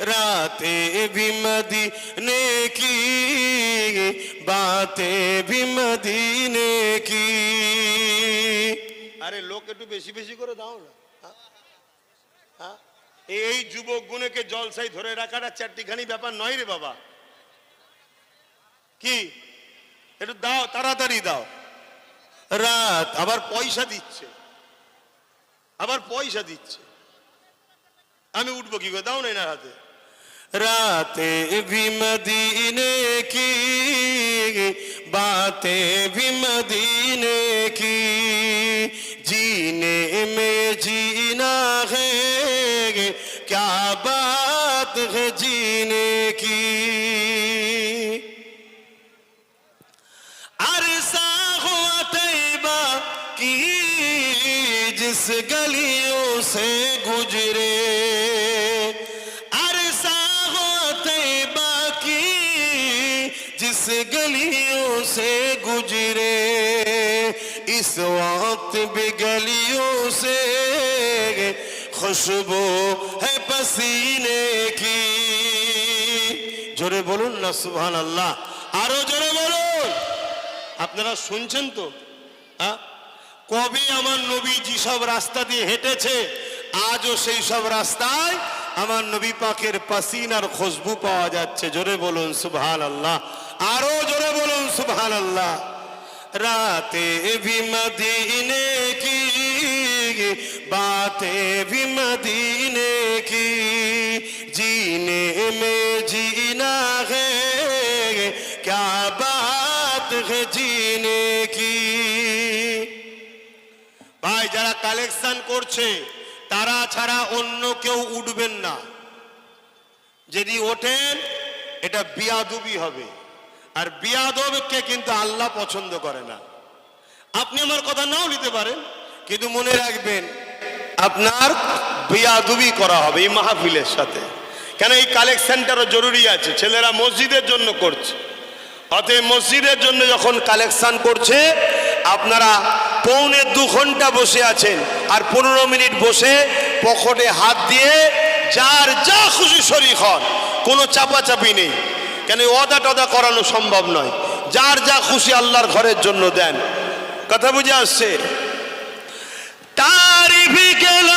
रातें भी मदीने की, बातें भी मदीने की। আরে লোক একটু বেশি বেশি করে দাও না। এই যুবক গুণকে জলসাই ধরে রাখাটা চারটিখানি ব্যাপার নয় রে বাবা। কি একটু দাও, তাড়াতাড়ি দাও। রাত আবার পয়সা দিচ্ছে, আবার পয়সা দিচ্ছে। আমি উঠবো কি করে? দাও না এনার হাতে। रातें भी मदीने की, बातें भी मदीने की, जीने में जीना है, क्या बात है जीने की। अरसा हुआ तैबा की जिस गलियों से गुजरे, जिस गलियों से गुजरे, इस वक्त भी गलियों से खुशबू है पसीने की। जोरे बोलून ना सुभान अल्लाह, आरो जोरे बोलून। আপনারা শুনছেন তো? কবে আমার নবী যেসব রাস্তা দিয়ে হেঁটেছে, আজও সেই সব রাস্তায় আমার নবী পাকের পাসিনার খুশবু পাওয়া যাচ্ছে। জোরে বলুন সুবহানাল্লাহ, আরো জোরে বলুন সুবহানাল্লাহ। রাতে ভি মদিনে কি, বাতে ভি মদিনে কি, জিনে মে জিনা है, क्या बात है जीने की। ভাই যারা কালেকশন করছে তারা ছাড়া অন্য কেউ উঠবেন না। যদি ওঠেন এটা বিয়াদবি হবে, আর বিয়াদবকে কিন্তু আল্লাহ পছন্দ করে না। আপনি আমার কথা নাও নিতে পারেন, কিন্তু মনে রাখবেন আপনার বিয়াদবি করা হবে এই মাহফিলের সাথে। কেন এই কালেকশনটারও জরুরি আছে, ছেলেরা মসজিদের জন্য করছে। অতএব মসজিদের জন্য যখন কালেকশন করছে, আপনারা পৌনে 2 ঘন্টা বসে আছেন, আর 15 মিনিট বসে পকেটে হাত দিয়ে যার যা খুশি শরীক হন, কোনো চাপাচাপি নেই। কেন ওদা টদা করানো সম্ভব নয়। যার যা খুশি আল্লাহর ঘরের জন্য দেন। কথা বুঝে আসছে? তারিফি গেল